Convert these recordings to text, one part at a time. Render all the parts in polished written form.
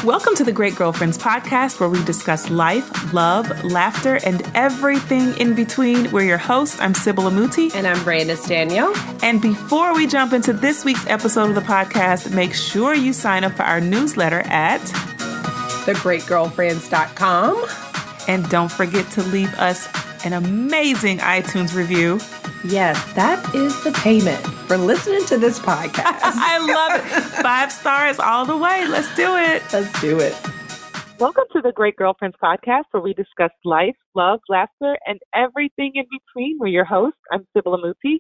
Welcome to the Great Girlfriends podcast, where we discuss life, love, laughter, and everything in between. We're your hosts. I'm Sybil Amuti. And I'm Brandis Daniel. And before we jump into this week's episode of the podcast, make sure you sign up for our newsletter at thegreatgirlfriends.com. And don't forget to leave us an amazing iTunes review. Yes, that is the payment for listening to this podcast. I love it. 5 stars all the way. Let's do it. Let's do it. Welcome to the Great Girlfriends podcast, where we discuss life, love, laughter, and everything in between. We're your hosts. I'm Sybil Amuti.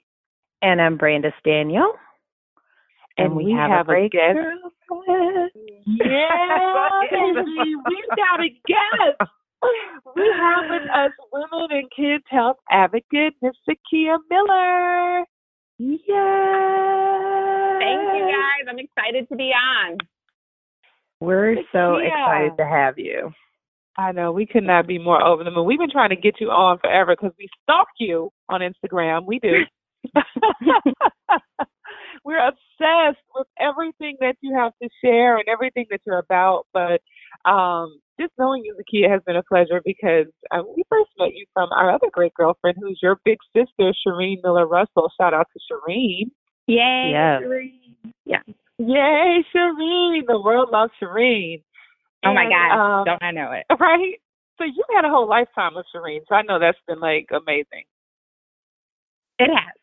And I'm Brandis Daniel. And we have a great guest. Girlfriend. Yeah, baby. We've got a guest. We have with us women and kids health advocate, Miss Zakkiya Miller. Yay! Thank you, guys. I'm excited to be on. We're so excited to have you. I know. We could not be more over the moon. We've been trying to get you on forever because we stalk you on Instagram. We do. We're obsessed with everything that you have to share and everything that you're about. But just knowing you, Zakkiya, has been a pleasure because we first met you from our other great girlfriend, who's your big sister, Shireen Miller Russell. Shout out to Shireen. Yay, yes. Shireen. Yeah. Yay, Shireen. The world loves Shireen. Oh, my God. Don't I know it? Right? So you had a whole lifetime with Shireen. So I know that's been, like, amazing. It has.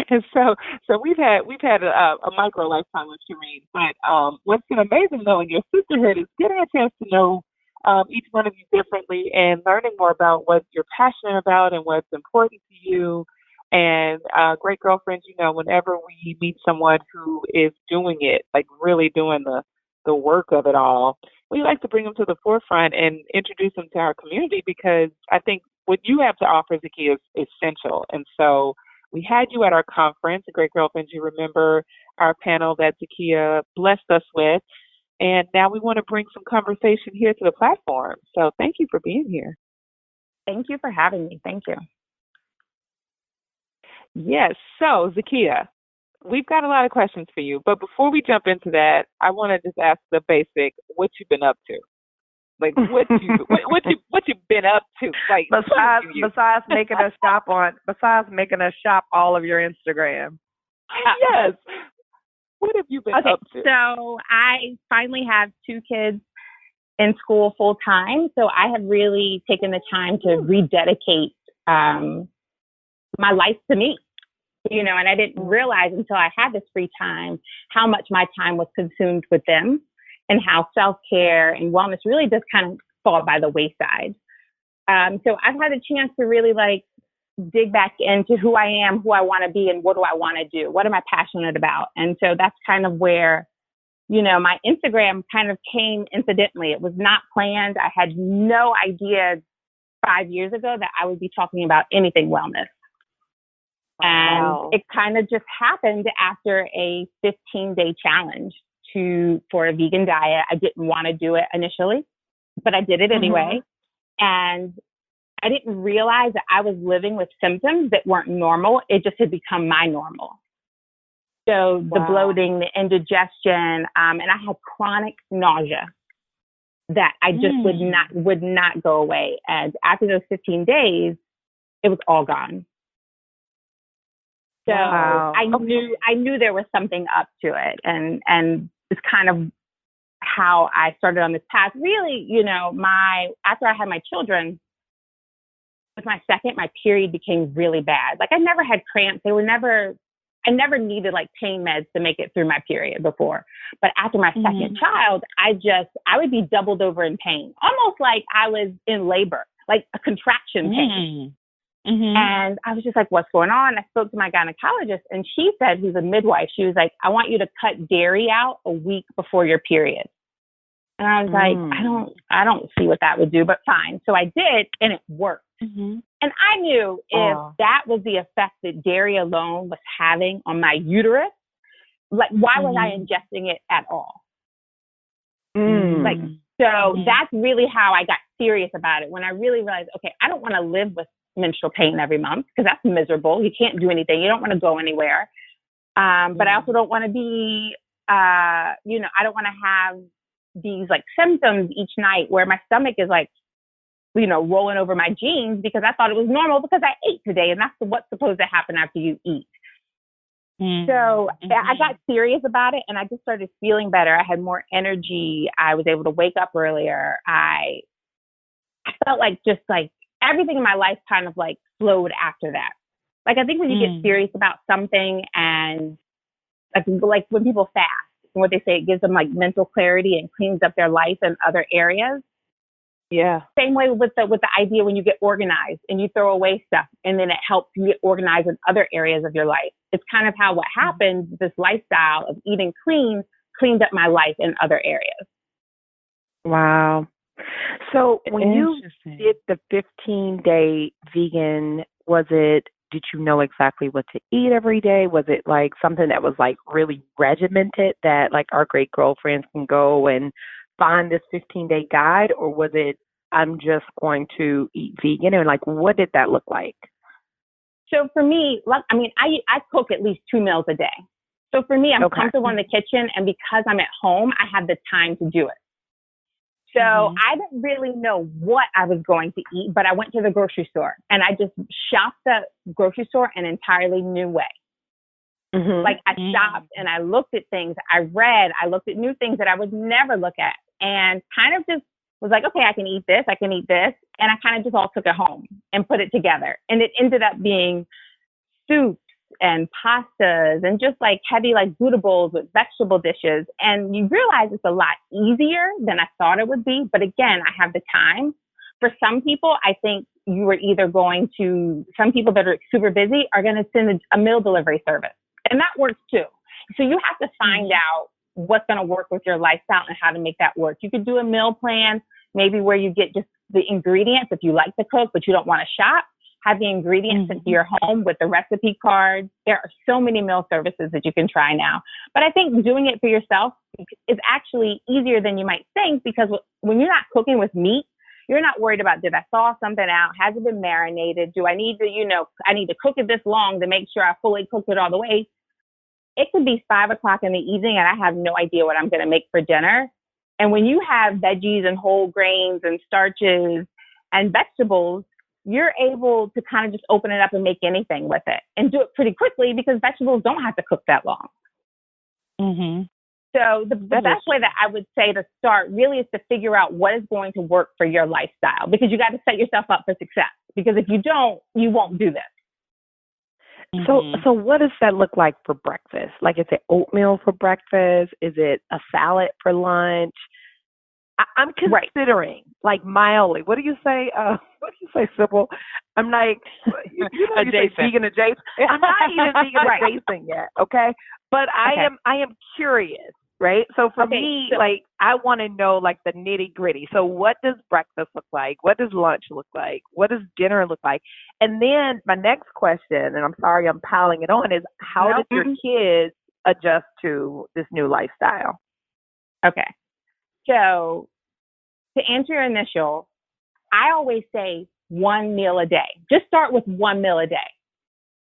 And so we've had a micro lifetime with Shireen. But what's been amazing, though, in your sisterhood is getting a chance to know each one of you differently and learning more about what you're passionate about and what's important to you. And great girlfriends, you know, whenever we meet someone who is doing it, like really doing the work of it all, we like to bring them to the forefront and introduce them to our community, because I think what you have to offer, Zakkiya, is essential. And so we had you at our conference, the Great Girlfriends. You remember our panel that Zakkiya blessed us with. And now we want to bring some conversation here to the platform. So thank you for being here. Thank you for having me. Thank you. Yes. So, Zakkiya, we've got a lot of questions for you. But before we jump into that, I want to just ask the basic, what you've been up to. Like, what you been up to? Like, besides making us shop all of your Instagram. Yes. What have you been up to? So I finally have 2 kids in school full time. So I have really taken the time to rededicate my life to me. You know, and I didn't realize until I had this free time how much my time was consumed with them, and how self-care and wellness really just kind of fall by the wayside. So I've had a chance to really dig back into who I am, who I want to be, and what do I want to do? What am I passionate about? And so that's kind of where, you know, my Instagram kind of came incidentally. It was not planned. I had no idea 5 years ago that I would be talking about anything wellness. Wow. And it kind of just happened after a 15-day challenge for a vegan diet. I didn't want to do it initially, but I did it anyway. And I didn't realize that I was living with symptoms that weren't normal. It just had become my normal. So the bloating, the indigestion, and I had chronic nausea that I just would not go away. And after those 15 days, it was all gone. So I knew there was something up to it, and it's kind of how I started on this path. Really, you know, after I had my children, with my second, my period became really bad. Like, I never had cramps. I never needed pain meds to make it through my period before. But after my second child, I would be doubled over in pain, almost like I was in labor, like a contraction pain. And I was just like, what's going on? I spoke to my gynecologist, and she said, who's a midwife, she was like, I want you to cut dairy out a week before your period. And I was like, I don't see what that would do, but fine. So I did, and it worked. And I knew if that was the effect that dairy alone was having on my uterus, why was I ingesting it at all? So that's really how I got serious about it. When I really realized, okay, I don't want to live with menstrual pain every month, because that's miserable. You can't do anything. You don't want to go anywhere. But I also don't want to be I don't want to have these like symptoms each night where my stomach is like, rolling over my jeans because I thought it was normal because I ate today. And that's what's supposed to happen after you eat. So I got serious about it and I just started feeling better. I had more energy. I was able to wake up earlier. I felt like just like everything in my life kind of like flowed after that. Like, I think when you get serious about something and like when people fast, and what they say, it gives them like mental clarity and cleans up their life in other areas. Yeah. Same way with the idea when you get organized and you throw away stuff and then it helps you get organized in other areas of your life. It's kind of how what happened, this lifestyle of eating clean cleaned up my life in other areas. Wow. So when you did the 15-day vegan, did you know exactly what to eat every day? Was it like something that was like really regimented that like our great girlfriends can go and find this 15-day guide? Or was it, I'm just going to eat vegan? And like, what did that look like? So for me, I cook at least 2 meals a day. So for me, I'm comfortable in the kitchen. And because I'm at home, I have the time to do it. So I didn't really know what I was going to eat, but I went to the grocery store and I just shopped the grocery store an entirely new way. Like I stopped and I looked at things, I looked at new things that I would never look at and kind of just was like, okay, I can eat this. And I kind of just all took it home and put it together. And it ended up being soups and pastas and just like heavy, like Buddha bowls with vegetable dishes. And you realize it's a lot easier than I thought it would be. But again, I have the time. For some people, I think you are either some people that are super busy are going to send a meal delivery service. And that works too. So you have to find out what's going to work with your lifestyle and how to make that work. You could do a meal plan, maybe where you get just the ingredients if you like to cook, but you don't want to shop. Have the ingredients into your home with the recipe cards. There are so many meal services that you can try now. But I think doing it for yourself is actually easier than you might think, because when you're not cooking with meat, you're not worried about, did I thaw something out? Has it been marinated? Do I need to, I need to cook it this long to make sure I fully cooked it all the way? It could be 5 o'clock in the evening and I have no idea what I'm going to make for dinner. And when you have veggies and whole grains and starches and vegetables, you're able to kind of just open it up and make anything with it and do it pretty quickly because vegetables don't have to cook that long. So the best way that I would say to start really is to figure out what is going to work for your lifestyle, because you got to set yourself up for success, because if you don't, you won't do this. So what does that look like for breakfast? Like, is it oatmeal for breakfast? Is it a salad for lunch? I'm considering like mildly. What do you say? What do you say, Sybil? I'm like, you say vegan adjacent. I'm not even vegan adjacent yet, okay? But I am curious, right? So for me, like, I want to know like the nitty gritty. So what does breakfast look like? What does lunch look like? What does dinner look like? And then my next question, and I'm sorry I'm piling it on, is how did your kids adjust to this new lifestyle? Okay. So to answer your initial, I always say 1 meal a day. Just start with 1 meal a day.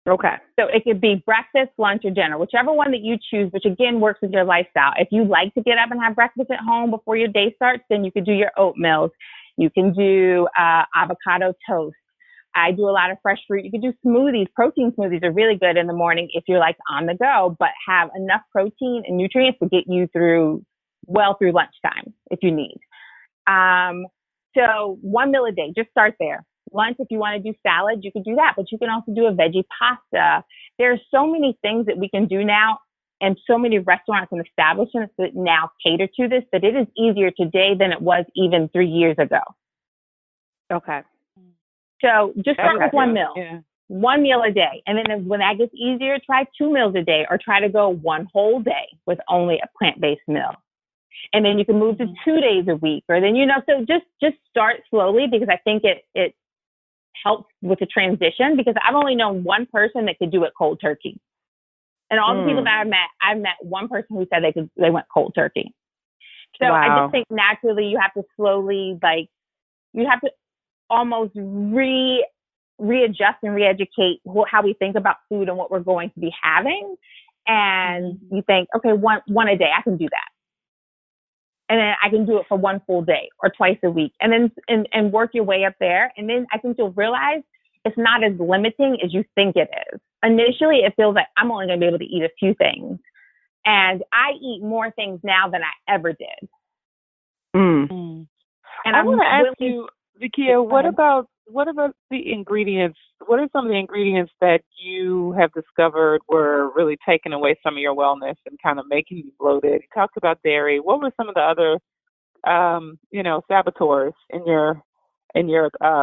Okay. So it could be breakfast, lunch, or dinner, whichever one that you choose, which again works with your lifestyle. If you like to get up and have breakfast at home before your day starts, then you could do your oatmeals. You can do avocado toast. I do a lot of fresh fruit. You could do smoothies. Protein smoothies are really good in the morning if you're like on the go, but have enough protein and nutrients to get you through lunchtime if you need. So 1 meal a day, just start there. Lunch, if you want to do salad, you can do that, but you can also do a veggie pasta. There are so many things that we can do now, and so many restaurants and establishments that now cater to this, that it is easier today than it was even 3 years ago. Okay. So just start with 1 meal. Yeah. 1 meal a day. And then when that gets easier, try 2 meals a day, or try to go 1 whole day with only a plant-based meal. And then you can move to 2 days a week, or then, so just start slowly, because I think it helps with the transition, because I've only known one person that could do it cold turkey. And all the people that I've met one person who said they went cold turkey. So I just think naturally you have to slowly, you have to almost readjust and reeducate how we think about food and what we're going to be having. And you think, okay, one a day, I can do that. And then I can do it for one full day or twice a week, and then and work your way up there. And then I think you'll realize it's not as limiting as you think it is. Initially, it feels like I'm only going to be able to eat a few things. And I eat more things now than I ever did. And I want to ask you, Zakkiya, what about the ingredients? What are some of the ingredients that you have discovered were really taking away some of your wellness and kind of making you bloated? You talked about dairy. What were some of the other, saboteurs in your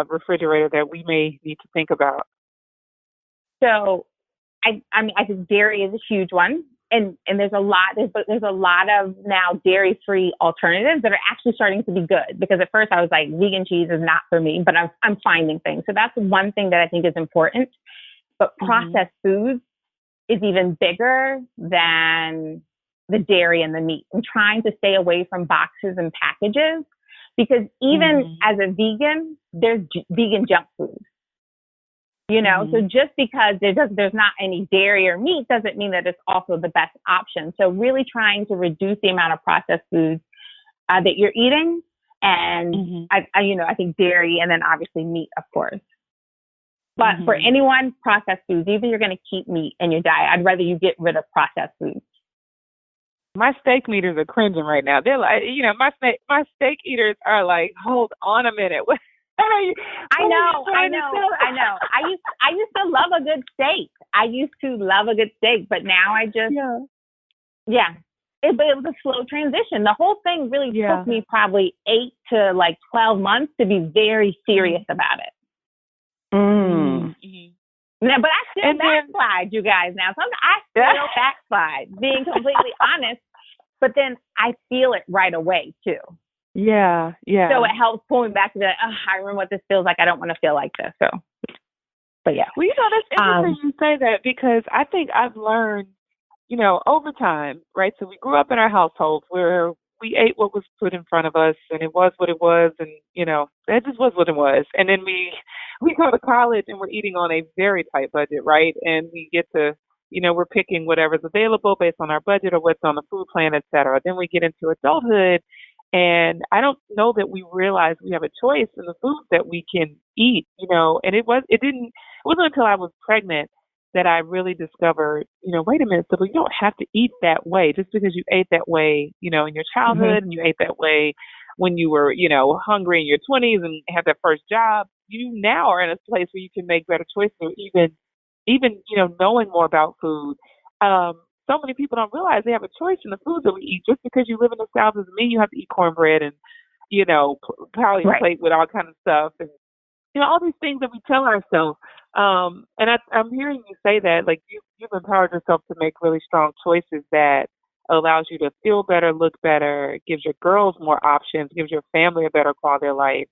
refrigerator that we may need to think about? So, I think dairy is a huge one. And there's a lot of now dairy-free alternatives that are actually starting to be good, because at first I was like, vegan cheese is not for me, but I'm finding things. So that's one thing that I think is important. But processed foods is even bigger than the dairy and the meat, and trying to stay away from boxes and packages, because even as a vegan, there's vegan junk food. So just because there's not any dairy or meat doesn't mean that it's also the best option. So really trying to reduce the amount of processed foods that you're eating. And I think dairy, and then obviously meat, of course. But for anyone, processed foods, even if you're going to keep meat in your diet, I'd rather you get rid of processed foods. My steak eaters are cringing right now. They're like, my steak eaters are like, hold on a minute. I know. I used to love a good steak. But now I just, it was a slow transition. The whole thing really took me probably 8 to 12 months to be very serious about it. Yeah, but I still backslide, you guys. Now, I still backslide, being completely honest. But then I feel it right away too. Yeah. So it helps pull me back to I remember what this feels like. I don't want to feel like this. So, but yeah. Well, that's interesting you say that, because I think I've learned, over time, right? So we grew up in our household where we ate what was put in front of us, and it was what it was, and that just was what it was. And then we go to college and we're eating on a very tight budget, right? And we get to, we're picking whatever's available based on our budget or what's on the food plan, et cetera. Then we get into adulthood. And I don't know that we realize we have a choice in the foods that we can eat, and it wasn't until I was pregnant that I really discovered, wait a minute, so you don't have to eat that way just because you ate that way, in your childhood, and you ate that way when you were, hungry in your 20s and had that first job. You now are in a place where you can make better choices, or even, knowing more about food. So many people don't realize they have a choice in the foods that we eat. Just because you live in the South doesn't mean you have to eat cornbread and, probably a plate with all kind of stuff. And, all these things that we tell ourselves. And I'm hearing you say that, you've empowered yourself to make really strong choices that allows you to feel better, look better, gives your girls more options, gives your family a better quality of life.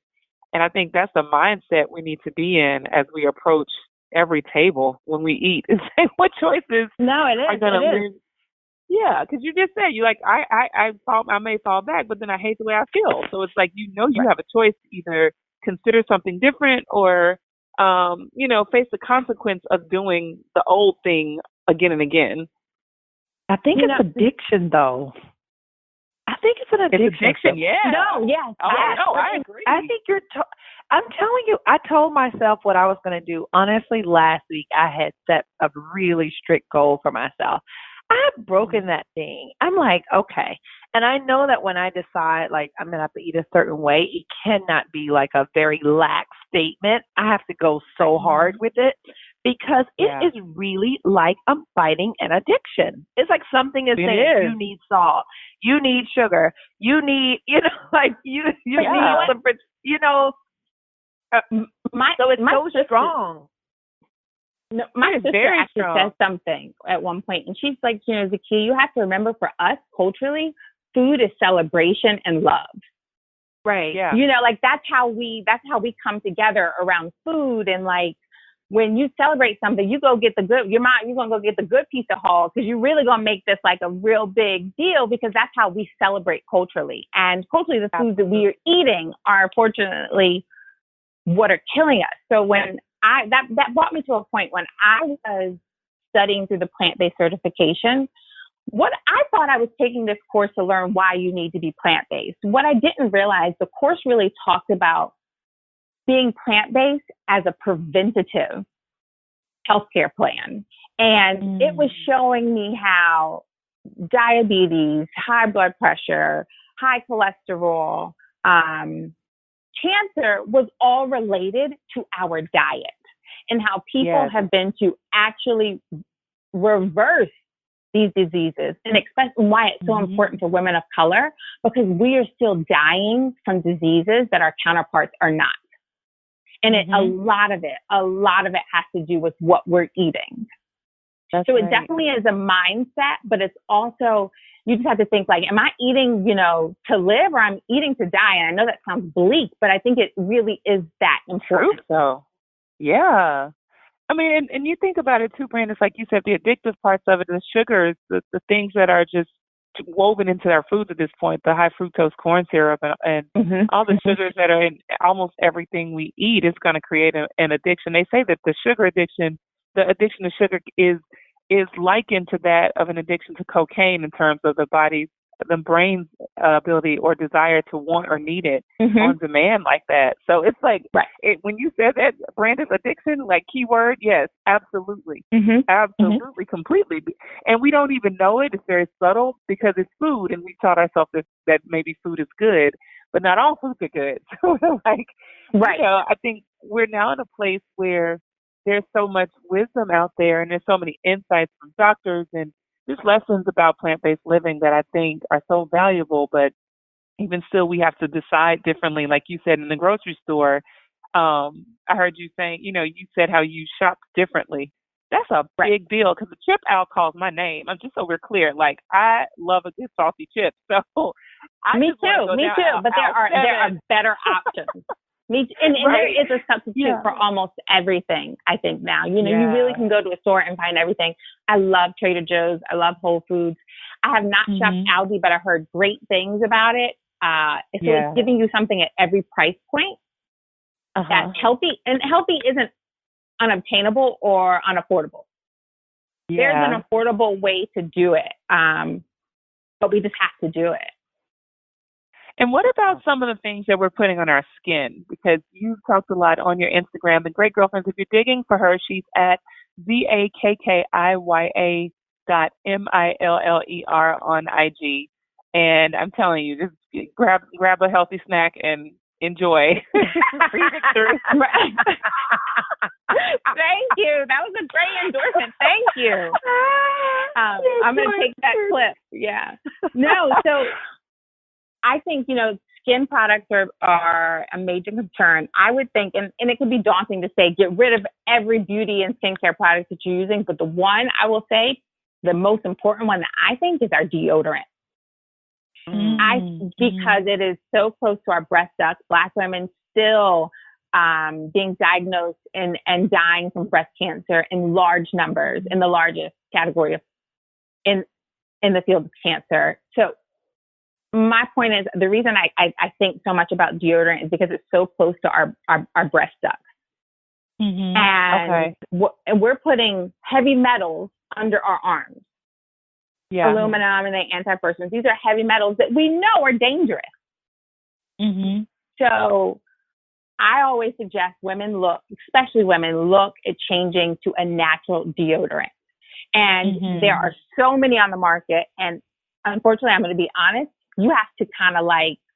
And I think that's the mindset we need to be in as we approach every table when we eat, is say what choices are going to win. Yeah, because you just said, I may fall back, but then I hate the way I feel. So it's like, you have a choice to either consider something different or, face the consequence of doing the old thing again and again. I think it's addiction, though. I think it's an addiction. It's addiction, yeah. No, yes. I agree. I think I'm telling you, I told myself what I was going to do. Honestly, last week I had set a really strict goal for myself. I've broken that thing. I'm like, okay. And I know that when I decide, I'm going to have to eat a certain way, it cannot be a very lax statement. I have to go so hard with it, because it is really like I'm fighting an addiction. It's like something is saying, you need salt, you need sugar, you need, you need some, so it's so strong. No, my sister actually said something at one point, and she's like, Zakkiya, you have to remember, for us culturally, food is celebration and love. Right. Yeah. That's how we come together around food. And when you celebrate something, you go get the good. You're gonna go get the good piece of hog, because you're really gonna make this a real big deal, because that's how we celebrate culturally. And culturally, the foods that we are eating are unfortunately what are killing us. So when that brought me to a point when I was studying through the plant-based certification, what I thought I was taking this course to learn why you need to be plant-based. What I didn't realize, the course really talked about being plant-based as a preventative healthcare plan. And it was showing me how diabetes, high blood pressure, high cholesterol, cancer was all related to our diet, and how people have been to actually reverse these diseases, and why it's so important for women of color, because we are still dying from diseases that our counterparts are not. And a lot of it has to do with what we're eating. It definitely is a mindset, but it's also, you just have to think like, am I eating, to live, or I'm eating to die? And I know that sounds bleak, but I think it really is that important. So, yeah. I mean, and you think about it too, Brandon, it's like you said, the addictive parts of it, the sugars, the things that are just woven into our foods at this point, the high fructose corn syrup and all the sugars that are in almost everything we eat is going to create an addiction. They say that the addiction to sugar is likened to that of an addiction to cocaine in terms of the brain's ability or desire to want or need it on demand like that. So it's like, when you said that, Brandon's addiction, like keyword, yes, absolutely. Absolutely, completely. And we don't even know it. It's very subtle because it's food, and we taught ourselves that maybe food is good, but not all foods are good. So I think we're now in a place where there's so much wisdom out there, and there's so many insights from doctors and just lessons about plant-based living that I think are so valuable, but even still, we have to decide differently. Like you said, in the grocery store, I heard you saying, you said how you shop differently. That's a big deal, because the chip owl calls my name. I'm just so we're clear. Like, I love a good salty chip. So me too. But there are better options. And there is a substitute for almost everything, I think, now. You really can go to a store and find everything. I love Trader Joe's. I love Whole Foods. I have not shopped Aldi, but I heard great things about it. So it's giving you something at every price point that's healthy. And healthy isn't unobtainable or unaffordable. There's an affordable way to do it, but we just have to do it. And what about some of the things that we're putting on our skin? Because you've talked a lot on your Instagram. And Great Girlfriends, if you're digging for her, she's at ZAKKIYA .MILLER on IG. And I'm telling you, just grab a healthy snack and enjoy. Thank you. That was a great endorsement. Thank you. I'm going to take that clip. Yeah. No, so I think, skin products are a major concern. I would think, and it could be daunting to say, get rid of every beauty and skincare product that you're using. But the one I will say, the most important one that I think is our deodorant. Because it is so close to our breast ducts. Black women still being diagnosed and dying from breast cancer in large numbers, in the largest category of in the field of cancer. So my point is, the reason I think so much about deodorant is because it's so close to our breast ducts. And we're putting heavy metals under our arms. Aluminum and the antiperspirants. These are heavy metals that we know are dangerous. So I always suggest especially women, look at changing to a natural deodorant. And there are so many on the market. And unfortunately, I'm going to be honest, you have to kind of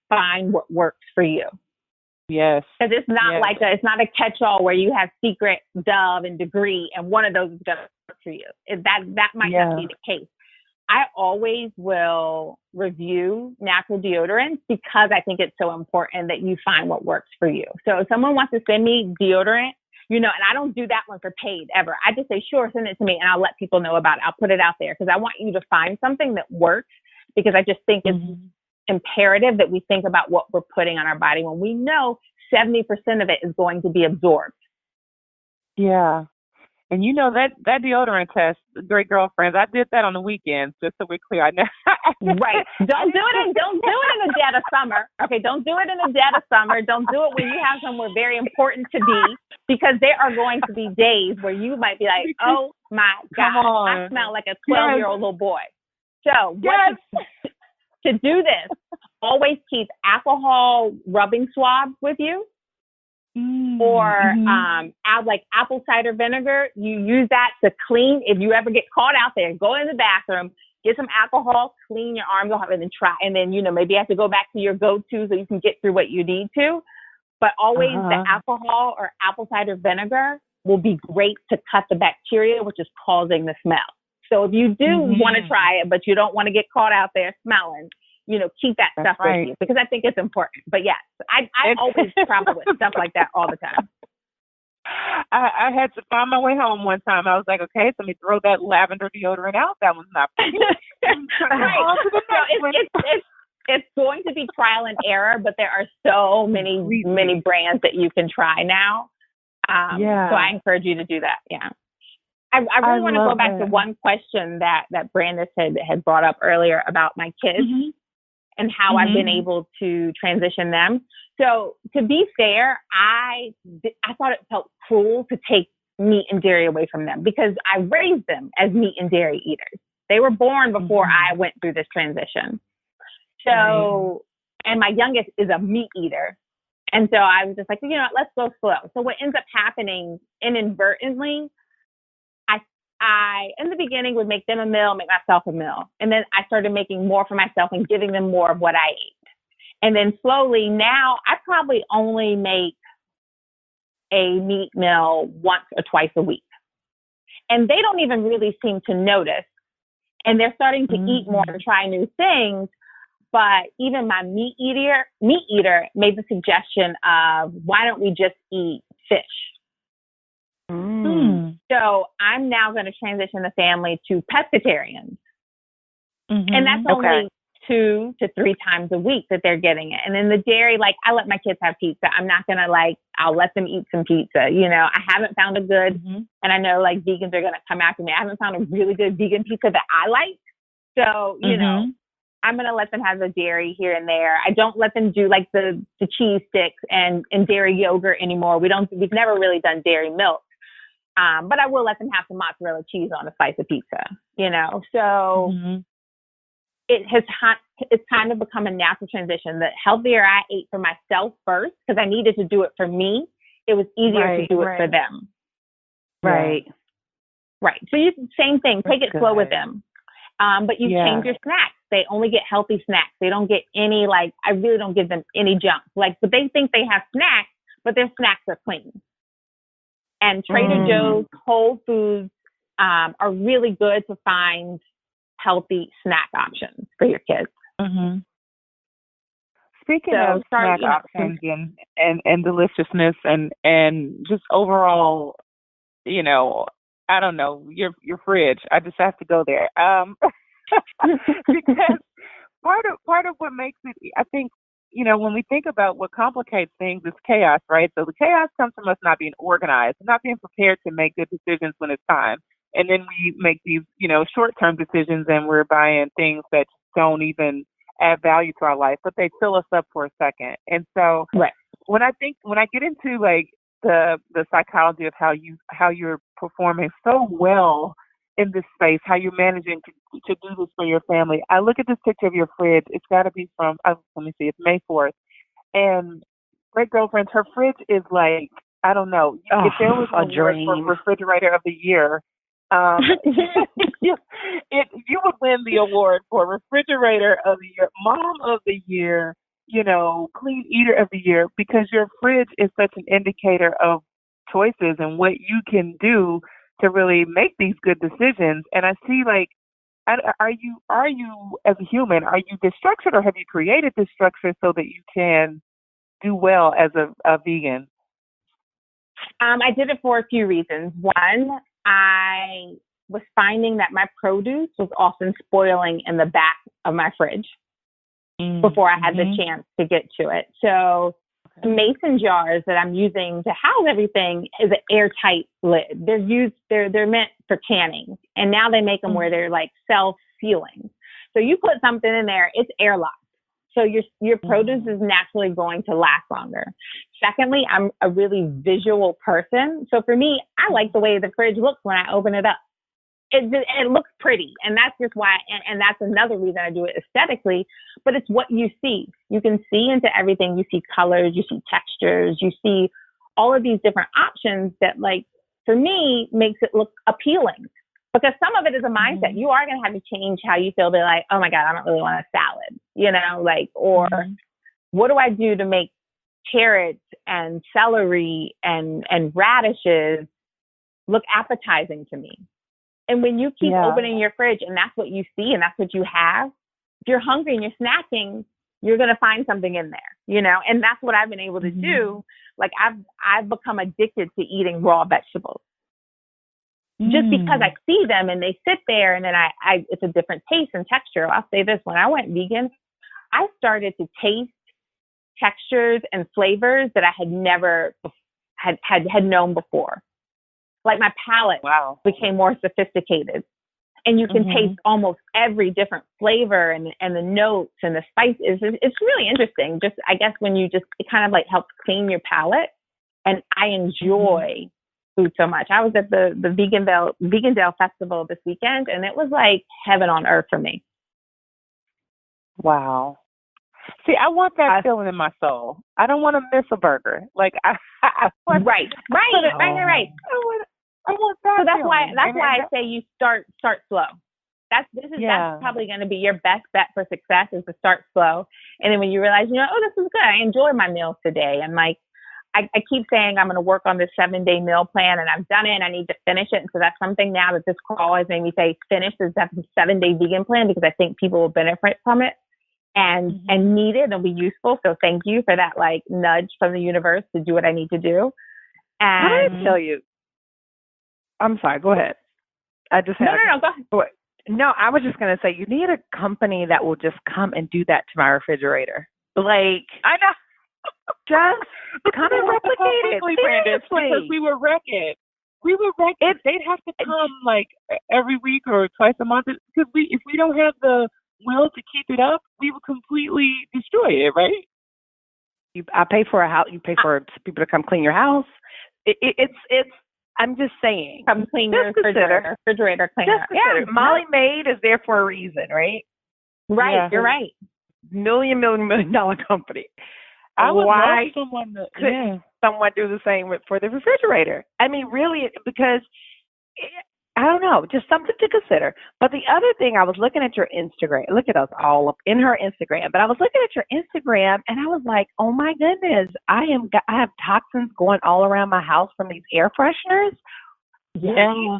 find what works for you. Yes. Because it's not it's not a catch-all where you have Secret, Dove, and Degree, and one of those is going to work for you. That might not be the case. I always will review natural deodorants because I think it's so important that you find what works for you. So if someone wants to send me deodorant, and I don't do that one for paid ever. I just say, sure, send it to me, and I'll let people know about it. I'll put it out there because I want you to find something that works, because I just think it's imperative that we think about what we're putting on our body when we know 70% of it is going to be absorbed. Yeah. And that deodorant test, Great Girlfriends, I did that on the weekends, just so we're clear. I know. Right. Don't do it in the dead of summer. Okay, don't do it in the dead of summer. Don't do it when you have somewhere very important to be, because there are going to be days where you might be like, oh My Come God, on. I smell like a 12-year-old little boy. So to do this, always keep alcohol rubbing swabs with you. Or like apple cider vinegar. You use that to clean. If you ever get caught out there, go in the bathroom, get some alcohol, clean your arms off, and then try. And then, maybe you have to go back to your go-to so you can get through what you need to. But always the alcohol or apple cider vinegar will be great to cut the bacteria, which is causing the smell. So if you do want to try it, but you don't want to get caught out there smelling, keep that stuff with you, because I think it's important. But yes, I always travel with stuff like that all the time. I had to find my way home one time. I was like, okay, so let me throw that lavender deodorant out. That was not for me. It's going to be trial and error, but there are so many brands that you can try now. So I encourage you to do that. Yeah. I really want to go back to one question that Brandis had brought up earlier about my kids and how I've been able to transition them. So to be fair, I thought it felt cruel to take meat and dairy away from them because I raised them as meat and dairy eaters. They were born before I went through this transition. So, and my youngest is a meat eater. And so I was just like, let's go slow. So what ends up happening inadvertently, I, in the beginning, would make them a meal, make myself a meal. And then I started making more for myself and giving them more of what I ate. And then slowly now I probably only make a meat meal once or twice a week. And they don't even really seem to notice. And they're starting to eat more and try new things. But even my meat eater made the suggestion of, why don't we just eat fish? So I'm now going to transition the family to pescatarians. And that's only 2 to 3 times a week that they're getting it. And then the dairy, I let my kids have pizza. I'm not going to I'll let them eat some pizza. I haven't found a good, and I know vegans are going to come after me. I haven't found a really good vegan pizza that I like. So, I'm going to let them have the dairy here and there. I don't let them do the cheese sticks and dairy yogurt anymore. We've never really done dairy milk. But I will let them have some mozzarella cheese on a slice of pizza, So it's kind of become a natural transition. The healthier I ate for myself first, because I needed to do it for me, it was easier to do it for them. Right. Right. So same thing. Take it slow with them. But you change your snacks. They only get healthy snacks. They don't get any, I really don't give them any junk. But they think they have snacks, but their snacks are clean. And Trader Joe's, Whole Foods are really good to find healthy snack options for your kids. Speaking of snack options and deliciousness and just overall, I don't know, your fridge. I just have to go there. Because part of what makes it, I think, when we think about what complicates things, it's chaos, right? So the chaos comes from us not being organized, not being prepared to make good decisions when it's time. And then we make these, short-term decisions, and we're buying things that don't even add value to our life, but they fill us up for a second. And so when I get into the psychology of how you're performing so well in this space, how you're managing to do this for your family, I look at this picture of your fridge. It's got to be from, let me see, it's May 4th. And Great Girlfriends, her fridge is I don't know. If there was a dream for refrigerator of the year, you would win the award for refrigerator of the year, mom of the year, clean eater of the year, because your fridge is such an indicator of choices and what you can do to really make these good decisions. And I see are you as a human, are you this structured, or have you created this structure so that you can do well as a vegan? I did it for a few reasons. One, I was finding that my produce was often spoiling in the back of my fridge before I had the chance to get to it. So the mason jars that I'm using to house everything is an airtight lid. They're meant for canning, and now they make them where they're self-sealing. So you put something in there, it's airlocked. So your produce is naturally going to last longer. Secondly, I'm a really visual person. So for me, I like the way the fridge looks when I open it up. it looks pretty. And that's just why, and that's another reason I do it aesthetically, but it's what you see. You can see into everything. You see colors, you see textures, you see all of these different options that, like, for me, makes it look appealing. Because some of it is a mindset. You are going to have to change how you feel. Be like, oh my God, I don't really want a salad, like, or what do I do to make carrots and celery and radishes look appetizing to me? And when you keep opening your fridge and that's what you see and that's what you have, if you're hungry and you're snacking, you're going to find something in there, and that's what I've been able to do. Like I've become addicted to eating raw vegetables just because I see them and they sit there, and then I it's a different taste and texture. I'll say this, when I went vegan, I started to taste textures and flavors that I had never had known before. Like my palate became more sophisticated, and you can taste almost every different flavor and the notes and the spices. It's really interesting. Just, I guess, when it kind of like helps clean your palate, and I enjoy food so much. I was at the Vegandale Festival this weekend, and it was like heaven on earth for me. Wow. See, I want that feeling in my soul. I don't want to miss a burger. Like I want, right. I want that. So that's feeling. why I say you start slow. That's probably going to be your best bet for success, is to start slow. And then when you realize, oh, this is good. I enjoy my meals today. And like, I keep saying I'm going to work on this 7-day meal plan, and I've done it, and I need to finish it. And so that's something now that this call has made me say, finish this 7-day vegan plan, because I think people will benefit from it and need it and be useful. So thank you for that, like, nudge from the universe to do what I need to do. And how did I tell you? I'm sorry, go ahead. I just had go ahead. No, I was just going to say, you need a company that will just come and do that to my refrigerator. Like, I know. Just come and replicate it. Brandis, because we would wreck it. They'd have to come like every week or twice a month, because if we don't have the will to keep it up, we would completely destroy it, right? I pay for a house. You pay for people to come clean your house. It's. I'm just saying. Come clean your refrigerator cleaner. Just consider. Molly Maid is there for a reason, right? Right. Yeah. You're right. $1 million company. I would Why love someone to, couldn't someone do the same for the refrigerator? I mean, really, because I don't know, just something to consider. But the other thing, I was looking at your Instagram. Look at us all up in her Instagram. But I was looking at your Instagram, and I was like, oh my goodness, I have toxins going all around my house from these air fresheners. Yeah.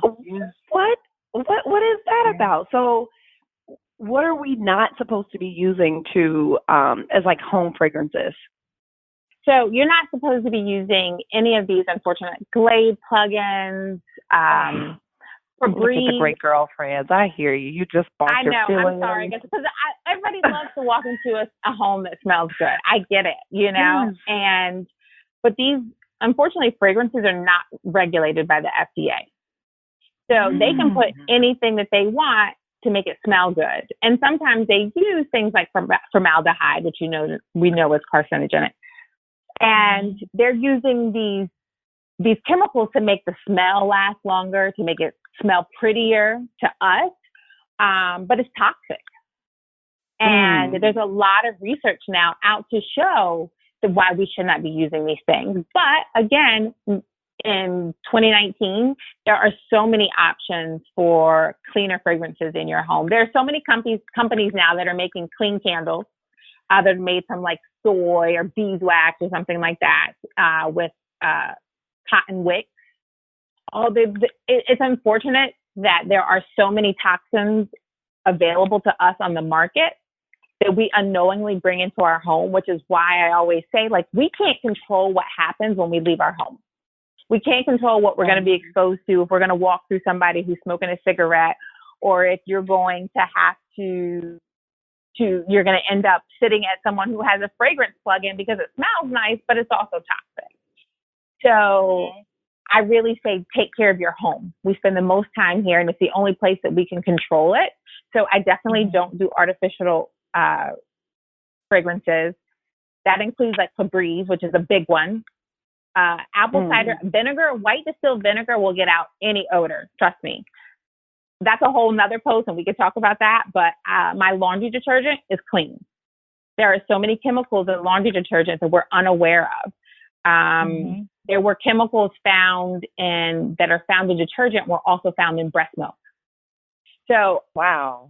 What is that about? So, what are we not supposed to be using to as like home fragrances? So you're not supposed to be using any of these, unfortunately. Glade plugins, Febreze. Look at the great girlfriends. I hear you. You just bought your feelings. I'm sorry, because everybody loves to walk into a home that smells good. I get it, Yes. But these, unfortunately, fragrances are not regulated by the FDA. So they can put anything that they want to make it smell good. And sometimes they use things like formaldehyde, which we know is carcinogenic. And they're using these chemicals to make the smell last longer, to make it smell prettier to us, but it's toxic. And there's a lot of research now out to show why we should not be using these things. But again, in 2019, there are so many options for cleaner fragrances in your home. There are so many companies now that are making clean candles that are made from like soy or beeswax or something like that, with cotton wicks. It's unfortunate that there are so many toxins available to us on the market that we unknowingly bring into our home, which is why I always say, like, we can't control what happens when we leave our home. We can't control what we're going to be exposed to if we're going to walk through somebody who's smoking a cigarette, or if you're going to have you're going to end up sitting at someone who has a fragrance plug-in because it smells nice, but it's also toxic. So I really say take care of your home. We spend the most time here, and it's the only place that we can control it. So I definitely don't do artificial fragrances. That includes like Febreze, which is a big one. Apple cider vinegar, white distilled vinegar will get out any odor. Trust me. that's a whole nother post and we could talk about that. But my laundry detergent is clean. There are so many chemicals in laundry detergent that we're unaware of. There were chemicals that are found in detergent were also found in breast milk. So wow,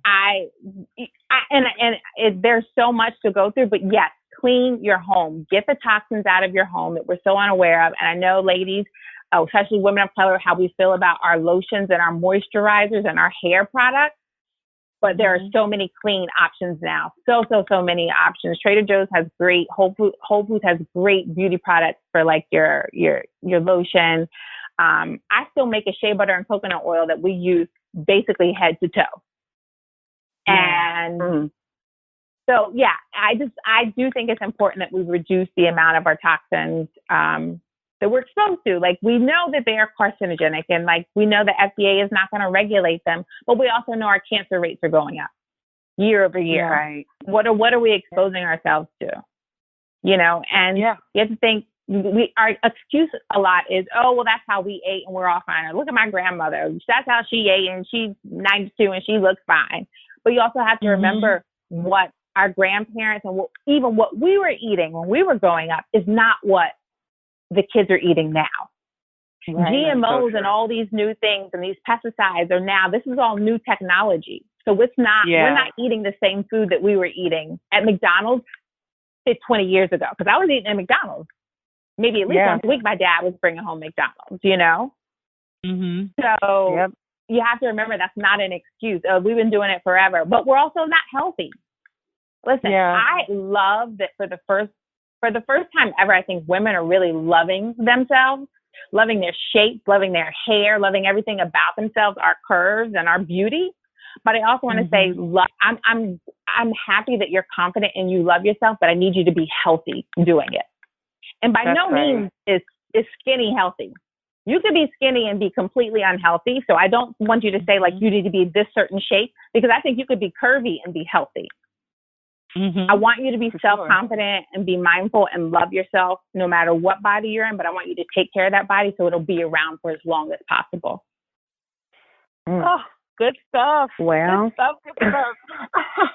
there's so much to go through, but yes, clean your home, get the toxins out of your home that we're so unaware of. And I know, ladies, especially women of color, how we feel about our lotions and our moisturizers and our hair products. But there are so many clean options now. So many options. Trader Joe's has great, Whole Foods has great beauty products for like your lotion. I still make a shea butter and coconut oil that we use basically head to toe. And so, yeah, I do think it's important that we reduce the amount of our toxins that we're exposed to. Like, we know that they are carcinogenic, and like we know the FDA is not going to regulate them, but we also know our cancer rates are going up year over year. Right. What are we exposing ourselves to? You know, and you have to think, our excuse a lot is, oh, well, that's how we ate and we're all fine. Or look at my grandmother. That's how she ate and she's 92 and she looks fine. But you also have to remember what our grandparents and even what we were eating when we were growing up is not what the kids are eating now. Right. GMOs and all these new things and these pesticides are now, this is all new technology. So it's not, we're not eating the same food that we were eating at McDonald's 20 years ago. Because I was eating at McDonald's. Maybe at least once a week, my dad was bringing home McDonald's, you know? So you have to remember that's not an excuse. Oh, we've been doing it forever, but we're also not healthy. Listen, I love that for the first time ever, I think women are really loving themselves, loving their shape, loving their hair, loving everything about themselves, our curves and our beauty. But I also want to say, I'm happy that you're confident and you love yourself, but I need you to be healthy doing it. And by no means is skinny healthy. You could be skinny and be completely unhealthy. So I don't want you to say like you need to be this certain shape, because I think you could be curvy and be healthy. I want you to be self-confident and be mindful and love yourself no matter what body you're in, but I want you to take care of that body so it'll be around for as long as possible. Oh, good stuff. Well, good stuff.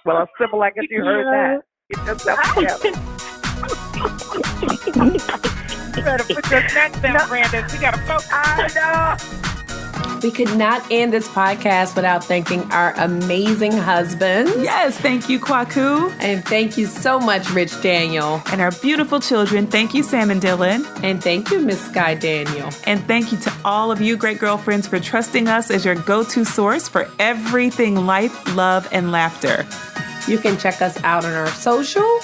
Well, Sybil, I guess you heard that. Get yourself together. You better put your neck down, Brandon. We got to focus. I know. We could not end this podcast without thanking our amazing husbands. Yes, thank you, Kwaku. And thank you so much, Rich Daniel. And our beautiful children. Thank you, Sam and Dylan. And thank you, Miss Sky Daniel. And thank you to all of you great girlfriends for trusting us as your go-to source for everything life, love, and laughter. You can check us out on our social,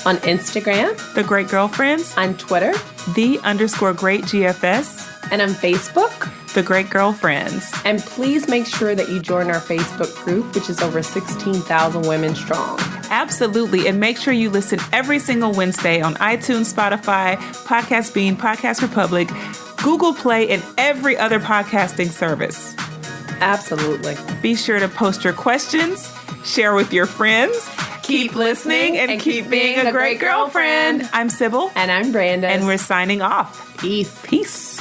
on Instagram, The Great Girlfriends, on Twitter, _Great GFS, and on Facebook, The Great Girlfriends. And please make sure that you join our Facebook group, which is over 16,000 women strong. Absolutely. And make sure you listen every single Wednesday on iTunes, Spotify, Podcast Bean, Podcast Republic, Google Play, and every other podcasting service. Absolutely. Be sure to post your questions, share with your friends. Keep listening and keep being a great girlfriend. I'm Sybil. And I'm Brandon. And we're signing off. Peace. Peace.